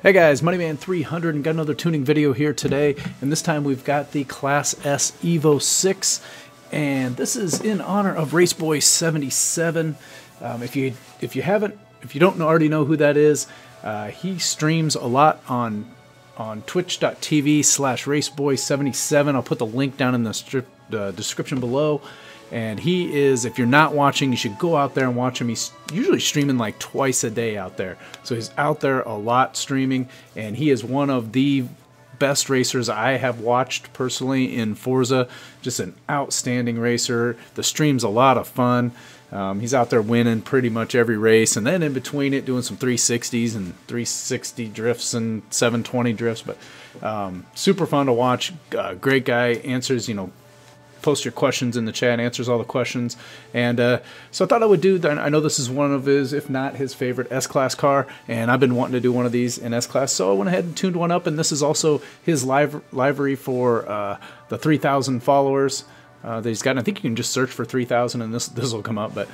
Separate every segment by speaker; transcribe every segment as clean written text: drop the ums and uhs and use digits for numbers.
Speaker 1: Hey guys, Moneyman300 and got another tuning video here today, and this time we've got the Class S EVO 6, and this is in honor of Raceboy77. If you don't already know who that is, he streams a lot on twitch.tv/Raceboy77. I'll put the link down in the description below. And he is, if you're not watching, you should go out there and watch him. He's usually streaming like twice a day out there. So he's out there a lot streaming, and he is one of the best racers I have watched personally in Forza. Just an outstanding racer. The stream's a lot of fun. He's out there winning pretty much every race, and then in between it doing some 360s and 360 drifts and 720 drifts. But super fun to watch. Great guy, answers, post your questions in the chat, answers all the questions. And so I thought I would do, I know this is one of his, if not his favorite S-Class car, and I've been wanting to do one of these in S-Class, so I went ahead and tuned one up, and this is also his livery for the 3,000 followers that he's got. I think you can just search for 3,000 and this will come up, but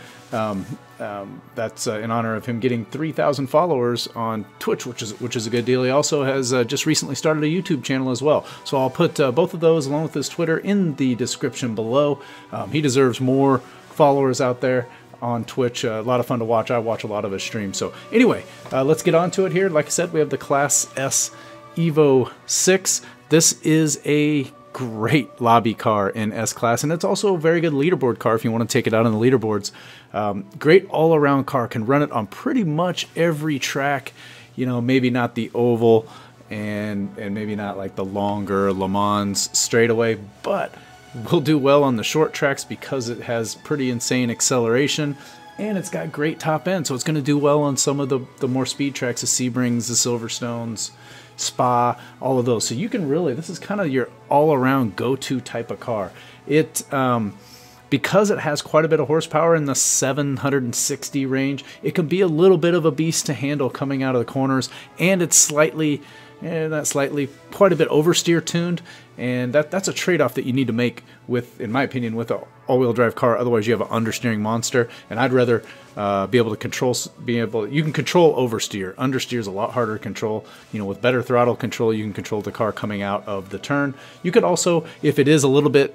Speaker 1: that's in honor of him getting 3,000 followers on Twitch, which is a good deal. He also has just recently started a YouTube channel as well, so I'll put both of those along with his Twitter in the description below. He deserves more followers out there on Twitch. A lot of fun to watch. I watch a lot of his streams. So anyway, let's get on to it here. Like I said, we have the Class S EVO 6. This is a great lobby car in S-Class, and it's also a very good leaderboard car if you want to take it out on the leaderboards. Great all-around car, can run it on pretty much every track, maybe not the oval and maybe not like the longer Le Mans straightaway, but will do well on the short tracks because it has pretty insane acceleration, and it's got great top end, so it's going to do well on some of the more speed tracks, the Sebrings, the Silverstones, Spa, all of those. So you can really, this is kind of your all-around go-to type of car. It because it has quite a bit of horsepower in the 760 range, it can be a little bit of a beast to handle coming out of the corners, and it's quite a bit oversteer tuned, and that's a trade-off that you need to make with, in my opinion, with an all-wheel drive car. Otherwise you have an understeering monster, and I'd rather be able to control, you can control oversteer. Understeer is a lot harder to control. With better throttle control, you can control the car coming out of the turn. You could also, if it is a little bit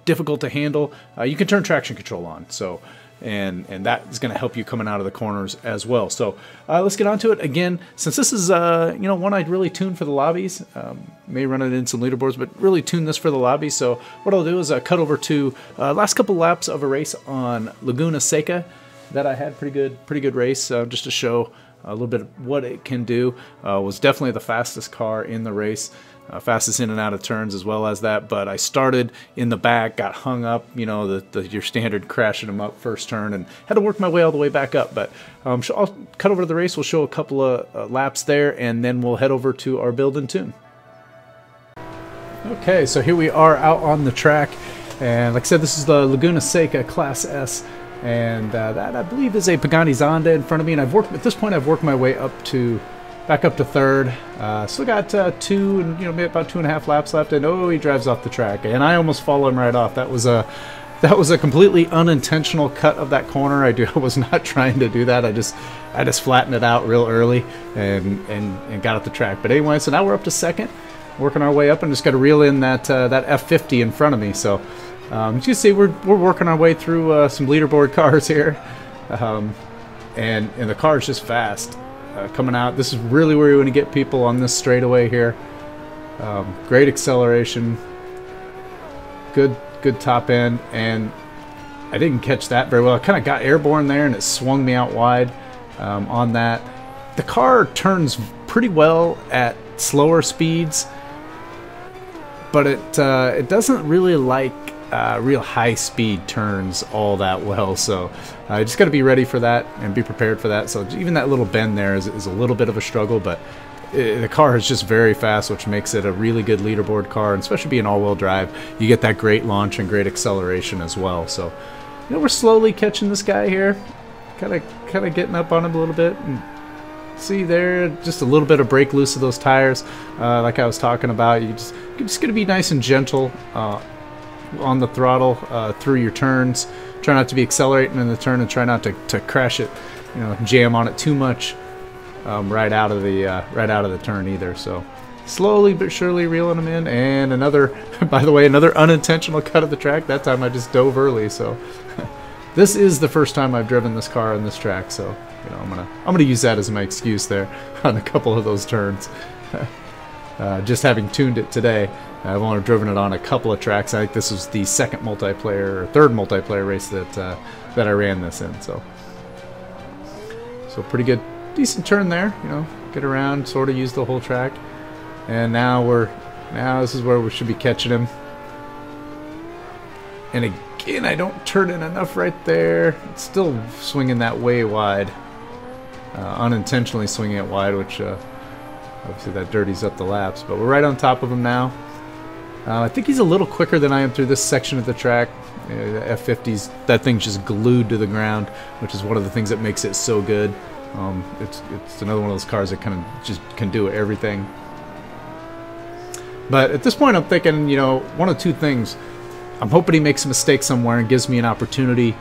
Speaker 1: difficult to handle, you can turn traction control on. So, and that is going to help you coming out of the corners as well. So let's get on to it. Again, since this is one I'd really tune for the lobbies, may run it in some leaderboards, but really tune this for the lobbies. So what I'll do is cut over to last couple laps of a race on Laguna Seca that I had. Pretty good race, just to show a little bit of what it can do. Was definitely the fastest car in the race. Fastest in and out of turns as well as that, but I started in the back, got hung up, your standard crashing them up first turn, and had to work my way all the way back up. But I'll cut over to the race. We'll show a couple of laps there, and then we'll head over to our build and tune. Okay, so here we are out on the track, and like I said, this is the Laguna Seca Class S, and that I believe is a Pagani Zonda in front of me, and at this point I've worked my way back up to third. Still got two and maybe about 2.5 laps left, and he drives off the track, and I almost follow him right off. That was a completely unintentional cut of that corner. I was not trying to do that. I just flattened it out real early and got up the track. But anyway, so now we're up to second, working our way up, and just got to reel in that F50 in front of me. So as you can see, we're working our way through some leaderboard cars here, and the car is just fast. Coming out, this is really where you want to get people on this straightaway here. Great acceleration, good top end, and I didn't catch that very well. I kind of got airborne there, and it swung me out wide on that. The car turns pretty well at slower speeds, but it doesn't really like real high speed turns all that well, so I just got to be ready for that and be prepared for that. So even that little bend there is a little bit of a struggle, but the car is just very fast, which makes it a really good leaderboard car, and especially being all-wheel drive, you get that great launch and great acceleration as well. So we're slowly catching this guy here, kind of getting up on him a little bit, and see there, just a little bit of break loose of those tires, like I was talking about. You're just going to be nice and gentle on the throttle through your turns. Try not to be accelerating in the turn, and try not to crash it, jam on it too much right out of the turn either. So slowly but surely reeling them in. And another, by the way, another unintentional cut of the track. That time I just dove early. So this is the first time I've driven this car on this track. So you know, I'm gonna use that as my excuse there on a couple of those turns. Just having tuned it today, I've only driven it on a couple of tracks. I think this was the second multiplayer or third multiplayer race that I ran this in. So pretty good, decent turn there. You know, get around, sort of use the whole track, and now this is where we should be catching him. And again, I don't turn in enough right there. It's still swinging that way wide, unintentionally swinging it wide, which. Obviously that dirties up the laps, but we're right on top of him now. I think he's a little quicker than I am through this section of the track. The F50's, that thing's just glued to the ground, which is one of the things that makes it so good. It's another one of those cars that kind of just can do everything. But at this point I'm thinking, you know, one of two things. I'm hoping he makes a mistake somewhere and gives me an opportunity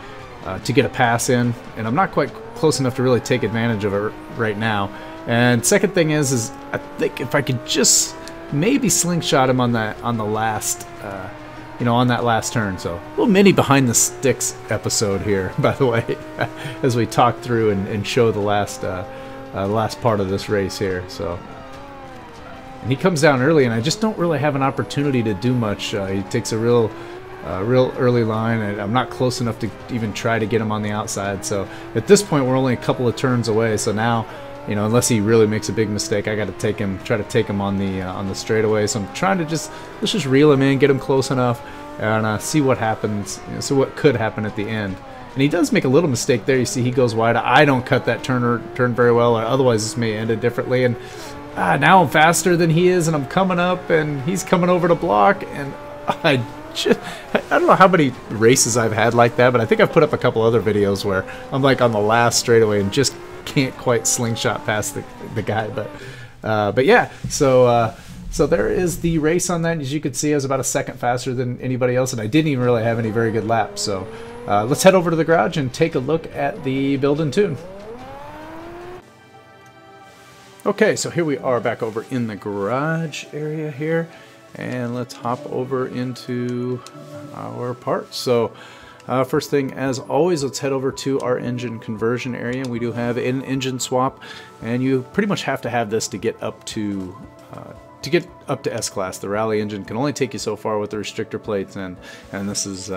Speaker 1: to get a pass in, and I'm not quite close enough to really take advantage of it right now. And second thing is I think if I could just maybe slingshot him on the last, you know, on that last turn. So a little mini behind the sticks episode here, by the way, as we talk through and show the last part of this race here. So, and he comes down early, and I just don't really have an opportunity to do much. He takes a real early line, and I'm not close enough to even try to get him on the outside. So at this point, we're only a couple of turns away. So now, you know, unless he really makes a big mistake, I got to try to take him on the straightaway. So I'm trying to let's just reel him in, get him close enough, and see what happens. You know, so what could happen at the end. And he does make a little mistake there. You see, he goes wide. I don't cut that turn very well, or otherwise this may end it differently. And now I'm faster than he is, and I'm coming up, and he's coming over to block, and I don't know how many races I've had like that, but I think I've put up a couple other videos where I'm like on the last straightaway and just can't quite slingshot past the guy. But yeah, so there is the race on that. As you can see, I was about a second faster than anybody else, and I didn't even really have any very good laps. So let's head over to the garage and take a look at the build and tune. Okay, so here we are back over in the garage area here, and let's hop over into our parts. So first thing, as always, let's head over to our engine conversion area. We do have an engine swap, and you pretty much have to have this to get up to S-Class. The Rally engine can only take you so far with the restrictor plates, and this is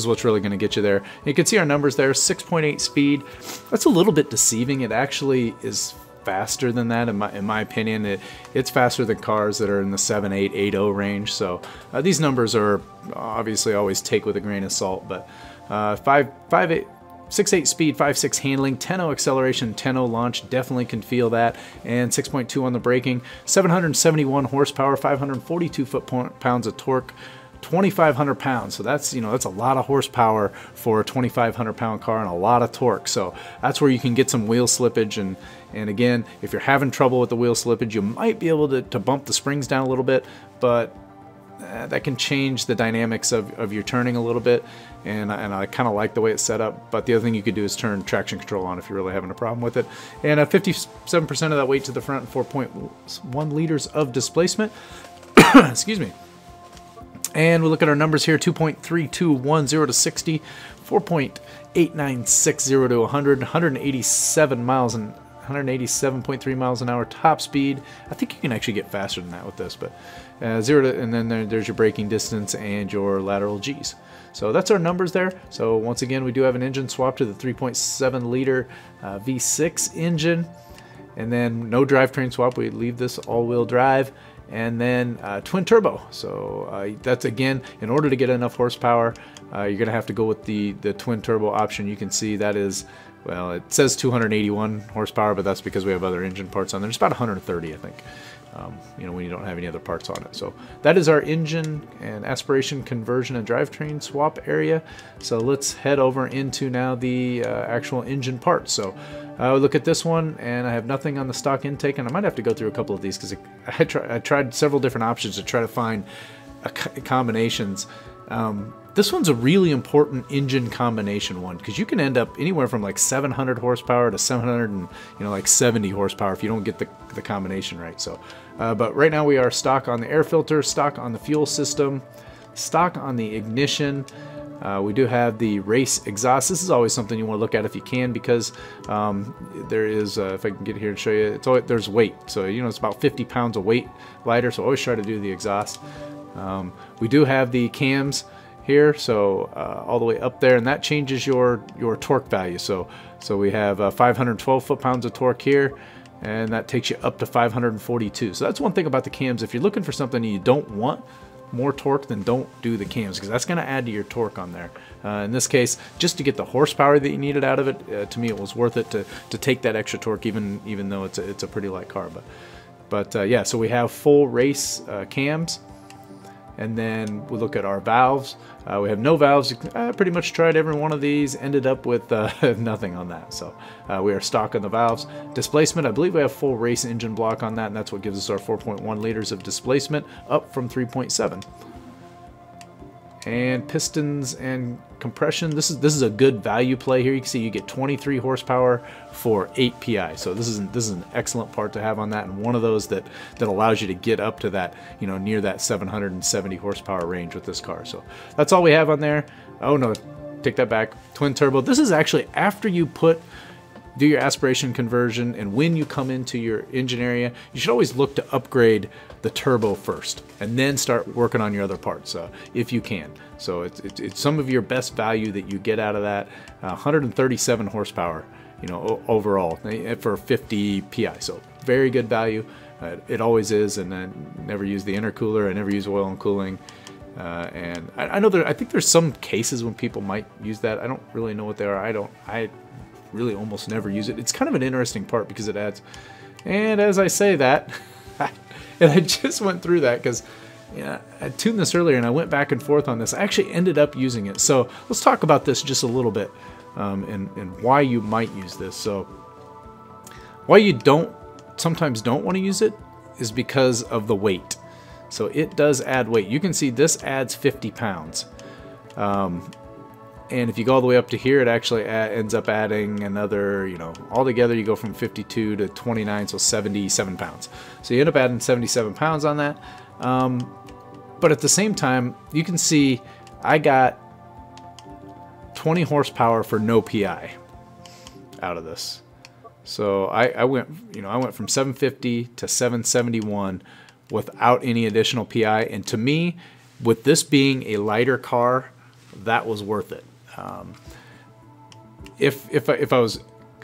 Speaker 1: what's really going to get you there. You can see our numbers there, 6.8 speed. That's a little bit deceiving. It actually is faster than that, in my opinion. It's faster than cars that are in the 7.8, 8.0 range. So these numbers are obviously always take with a grain of salt, but 6.8 speed, 5.6 handling, 10.0 acceleration, 10.0 launch, definitely can feel that, and 6.2 on the braking, 771 horsepower, 542 foot-pounds of torque, 2,500 pounds. So that's, you know, that's a lot of horsepower for a 2,500 pound car and a lot of torque. So that's where you can get some wheel slippage, and again, if you're having trouble with the wheel slippage, you might be able to bump the springs down a little bit, but that can change the dynamics of your turning a little bit, and I kind of like the way it's set up. But the other thing you could do is turn traction control on if you're really having a problem with it. And 57% of that weight to the front, 4.1 liters of displacement. Excuse me. And we look at our numbers here, 2.3210 to 60, 4.8960 to 100, 187 miles and 187.3 miles an hour top speed. I think you can actually get faster than that with this, but and then there's your braking distance and your lateral G's. So that's our numbers there. So once again, we do have an engine swap to the 3.7 liter V6 engine, and then no drivetrain swap. We leave this all-wheel drive, and then twin turbo. So that's, again, in order to get enough horsepower, you're gonna have to go with the twin turbo option. You can see that is, well, it says 281 horsepower, but that's because we have other engine parts on there. It's about 130, I think, you know, when you don't have any other parts on it. So that is our engine and aspiration conversion and drivetrain swap area. So let's head over into now the actual engine parts. So I look at this one, and I have nothing on the stock intake, and I might have to go through a couple of these because I tried several different options to try to find combinations. This one's a really important engine combination one, because you can end up anywhere from like 700 horsepower to 700 and like 70 horsepower if you don't get the combination right. So, but right now we are stock on the air filter, stock on the fuel system, stock on the ignition. We do have the race exhaust. This is always something you want to look at if you can, because there is, if I can get here and show you, there's weight. So it's about 50 pounds of weight lighter. So always try to do the exhaust. We do have the cams here, so all the way up there, and that changes your torque value. So we have 512 foot-pounds of torque here, and that takes you up to 542. So that's one thing about the cams. If you're looking for something and you don't want more torque, then don't do the cams, because that's going to add to your torque on there. In this case, just to get the horsepower that you needed out of it, to me it was worth it to take that extra torque, even though it's a pretty light car. But yeah, so we have full race cams. And then we look at our valves. We have no valves. I pretty much tried every one of these, ended up with nothing on that. So we are stock on the valves. Displacement, I believe we have full race engine block on that, and that's what gives us our 4.1 liters of displacement, up from 3.7. And pistons and compression, this is a good value play here. You can see you get 23 horsepower for 8 PI. So this is an excellent part to have on that, and one of those that allows you to get up to that, near that 770 horsepower range with this car. So that's all we have on there. Oh no, take that back. Twin turbo. This is actually after you do your aspiration conversion, and when you come into your engine area, you should always look to upgrade the turbo first and then start working on your other parts if you can. So it's some of your best value that you get out of that. 137 horsepower, overall for 50 PI. So very good value. It always is. And I never use the intercooler. I never use oil and cooling. And I know I think there's some cases when people might use that. I don't really know what they are. I really almost never use it. It's kind of an interesting part because it adds. And as I say that, and I just went through that because I tuned this earlier and I went back and forth on this. I actually ended up using it. So let's talk about this just a little bit, and why you might use this. So why you sometimes don't want to use it is because of the weight. So it does add weight. You can see this adds 50 pounds. And if you go all the way up to here, it actually ends up adding another, altogether you go from 52 to 29, so 77 pounds. So you end up adding 77 pounds on that. But at the same time, you can see I got 20 horsepower for no PI out of this. So I went from 750 to 771 without any additional PI. And to me, with this being a lighter car, that was worth it. If I was,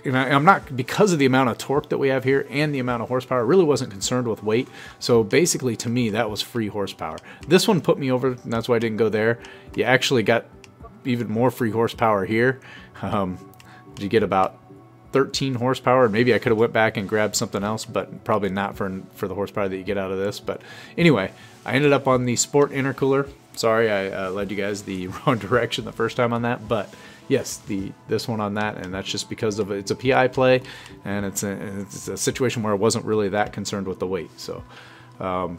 Speaker 1: I'm not, because of the amount of torque that we have here and the amount of horsepower, I really wasn't concerned with weight. So basically, to me, that was free horsepower. This one put me over, and that's why I didn't go there. You actually got even more free horsepower here. You get about 13 horsepower. Maybe I could have went back and grabbed something else, but probably not for the horsepower that you get out of this. But anyway, I ended up on the Sport Intercooler. Sorry, I led you guys the wrong direction the first time on that, but yes, this one on that, and that's just because of it's a PI play, and it's a situation where I wasn't really that concerned with the weight. So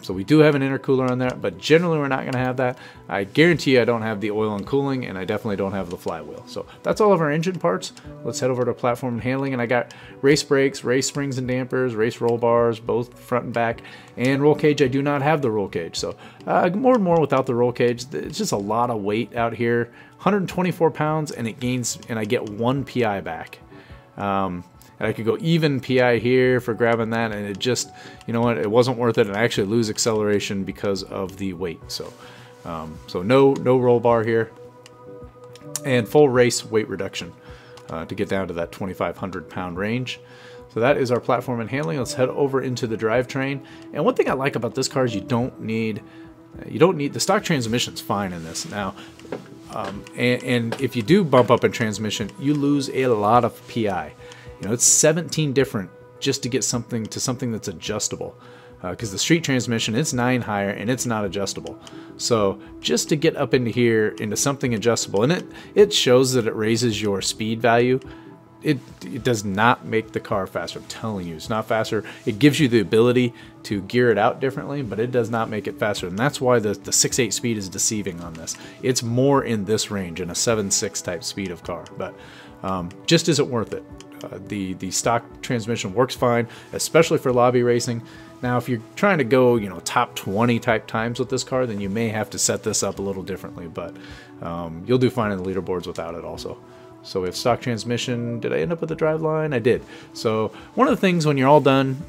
Speaker 1: we do have an intercooler on there, but generally we're not going to have that. I guarantee you I don't have the oil and cooling, and I definitely don't have the flywheel. So that's all of our engine parts. Let's head over to platform and handling, and I got race brakes, race springs and dampers, race roll bars, both front and back, and roll cage. I do not have the roll cage, so more and more without the roll cage. It's just a lot of weight out here. 124 pounds, and it gains, and I get 1 PI back. And I could go even PI here for grabbing that, and it just, it wasn't worth it, and I actually lose acceleration because of the weight. So no roll bar here, and full race weight reduction to get down to that 2,500 pound range. So that is our platform and handling. Let's head over into the drivetrain. And one thing I like about this car is you don't need the stock transmission's fine in this now. And if you do bump up in transmission, you lose a lot of PI. It's 17 different just to get something that's adjustable. Because the street transmission, it's 9 higher and it's not adjustable. So just to get up into here into something adjustable, and it shows that it raises your speed value. it does not make the car faster. I'm telling you, it's not faster. It gives you the ability to gear it out differently, but it does not make it faster. And that's why the 6.8 speed is deceiving on this. It's more in this range, in a 7.6 type speed of car, but just isn't worth it. The stock transmission works fine, especially for lobby racing. Now, if you're trying to go, you know, top 20 type times with this car, then you may have to set this up a little differently, but you'll do fine in the leaderboards without it also. So we have stock transmission. Did I end up with the drive line? I did. So one of the things when you're all done,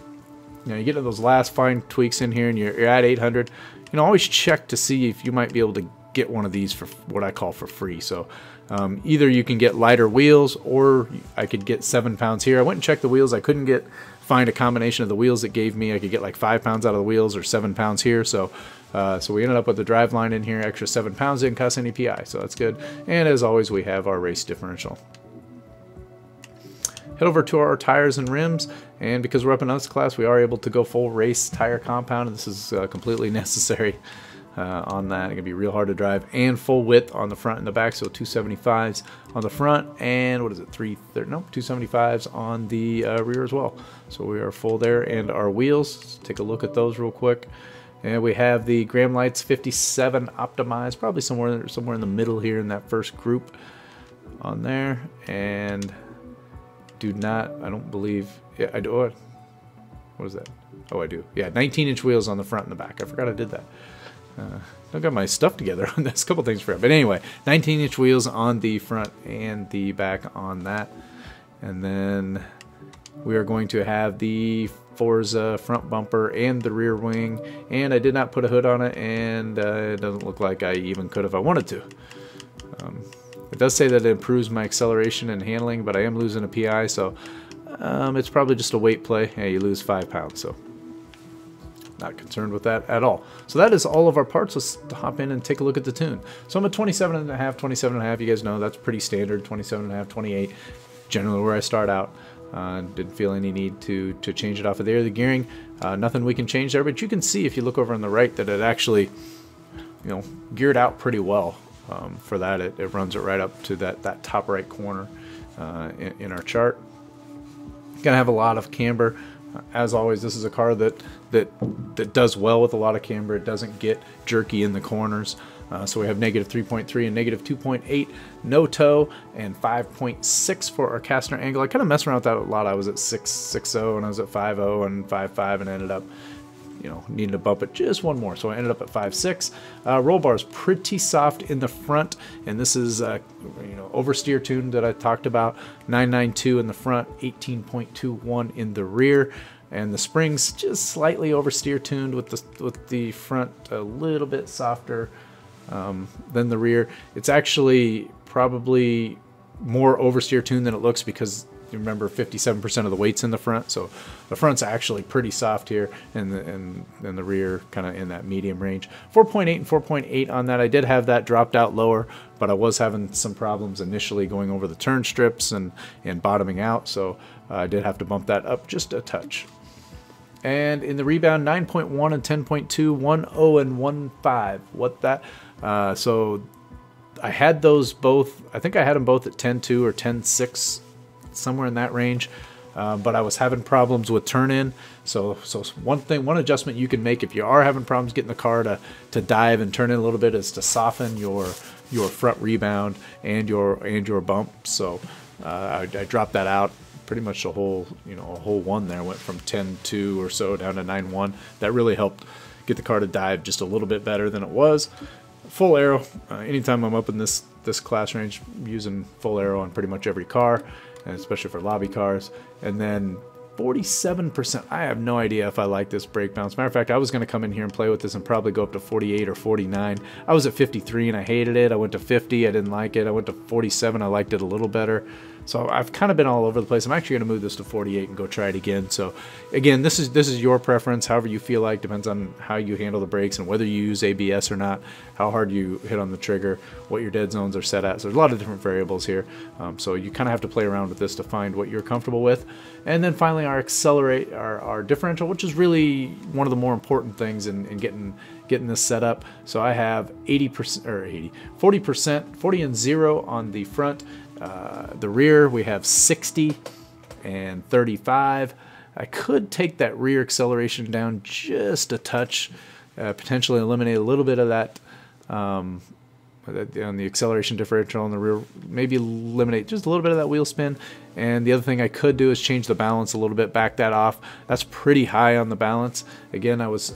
Speaker 1: you know, you get to those last fine tweaks in here and you're at 800, you know, always check to see if you might be able to get one of these for what I call for free. So either you can get lighter wheels, or I could get 7 pounds here. I went and checked the wheels. I couldn't find a combination of the wheels that gave me. I could get like 5 pounds out of the wheels or 7 pounds here. So we ended up with the drive line in here, extra 7 pounds, didn't cost any PI, so that's good. And as always, we have our race differential. Head over to our tires and rims, and because we're up in this class, we are able to go full race tire compound, and this is completely necessary on that. It's gonna be real hard to drive, and full width on the front and the back, so 275s on the front, and what is it, 275s on the rear as well. So we are full there, and our wheels, let's take a look at those real quick. And we have the Graham Lights 57 optimized, probably somewhere in the middle here in that first group on there. And I don't believe, yeah, I do. What is that? Oh, I do. Yeah, 19-inch wheels on the front and the back. I forgot I did that. I got my stuff together on this. A couple things for it. But anyway, 19-inch wheels on the front and the back on that. And then we are going to have the Forza front bumper and the rear wing, and I did not put a hood on it, and it doesn't look like I even could if I wanted to. It does say that it improves my acceleration and handling, but I am losing a PI, so it's probably just a weight play. Hey, you lose 5 pounds, so not concerned with that at all. So that is all of our parts. Let's hop in and take a look at the tune. So I'm at 27.5, 27.5. You guys know that's pretty standard. 27.5, 28, generally where I start out. Didn't feel any need to change it off of there. The gearing, nothing we can change there, but you can see if you look over on the right that it actually, you know, geared out pretty well. For that, it runs it right up to that top right corner in our chart. Gonna have a lot of camber. As always, this is a car that does well with a lot of camber. It doesn't get jerky in the corners. So we have -3.3 and -2.8 no toe, and 5.6 for our Kastner angle. I kind of messed around with that a lot. I was at 6.60 and I was at 5.0 and 5.5 and ended up, you know, needing to bump it just one more. So I ended up at 5.6. Roll bar is pretty soft in the front, and this is you know, oversteer tune that I talked about. 992 in the front, 18.21 in the rear. And the springs just slightly oversteer tuned with the front a little bit softer than the rear. It's actually probably more oversteer tuned than it looks, because you remember 57% of the weight's in the front, so the front's actually pretty soft here, and the rear kind of in that medium range. 4.8 and 4.8 on that. I did have that dropped out lower, but I was having some problems initially going over the turn strips and bottoming out, so I did have to bump that up just a touch. And in the rebound, 9.1 and 10.2, 1.0 and 1.5. What that? So I had those both. I think I had them both at 10.2 or 10.6, somewhere in that range. But I was having problems with turn in. So one adjustment you can make if you are having problems getting the car to dive and turn in a little bit is to soften your front rebound and your bump. So I dropped that out. Pretty much a whole one there. Went from 10.2 or so down to 9.1. That really helped get the car to dive just a little bit better than it was. Full aero. Anytime I'm up in this class range, I'm using full aero on pretty much every car, and especially for lobby cars. And then 47%. I have no idea if I like this brake bounce. Matter of fact, I was going to come in here and play with this and probably go up to 48 or 49. I was at 53 and I hated it. I went to 50. I didn't like it. I went to 47. I liked it a little better. So I've kind of been all over the place. I'm actually going to move this to 48 and go try it again. So again, this is your preference, however you feel like. Depends on how you handle the brakes and whether you use ABS or not, how hard you hit on the trigger, what your dead zones are set at. So there's a lot of different variables here. So you kind of have to play around with this to find what you're comfortable with. And then finally our Accelerator, our differential, which is really one of the more important things in getting this set up. So I have 80% or 40%, 40 and 0 on the front. The rear we have 60 and 35. I could take that rear acceleration down just a touch, potentially eliminate a little bit of that on the acceleration differential on the rear, maybe eliminate just a little bit of that wheel spin. And the other thing I could do is change the balance a little bit, back that off. That's pretty high on the balance. Again, I was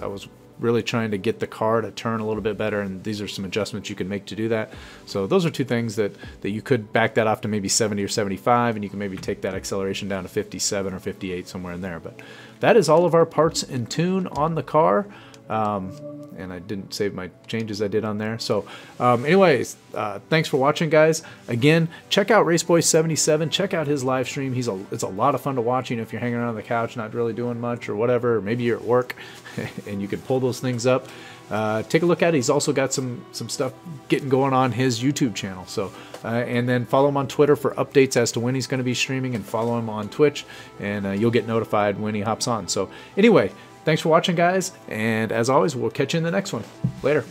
Speaker 1: really trying to get the car to turn a little bit better, and these are some adjustments you can make to do that. So those are two things that you could back that off to maybe 70 or 75, and you can maybe take that acceleration down to 57 or 58, somewhere in there. But that is all of our parts and tune on the car. And I didn't save my changes I did on there. So anyways, thanks for watching, guys. Again, check out Raceboy77. Check out his live stream. It's a lot of fun to watch. You know, if you're hanging around on the couch, not really doing much or whatever, or maybe you're at work and you can pull those things up. Take a look at it. He's also got some stuff getting going on his YouTube channel. So and then follow him on Twitter for updates as to when he's going to be streaming, and follow him on Twitch, and you'll get notified when he hops on. So anyway, thanks for watching, guys, and as always, we'll catch you in the next one. Later.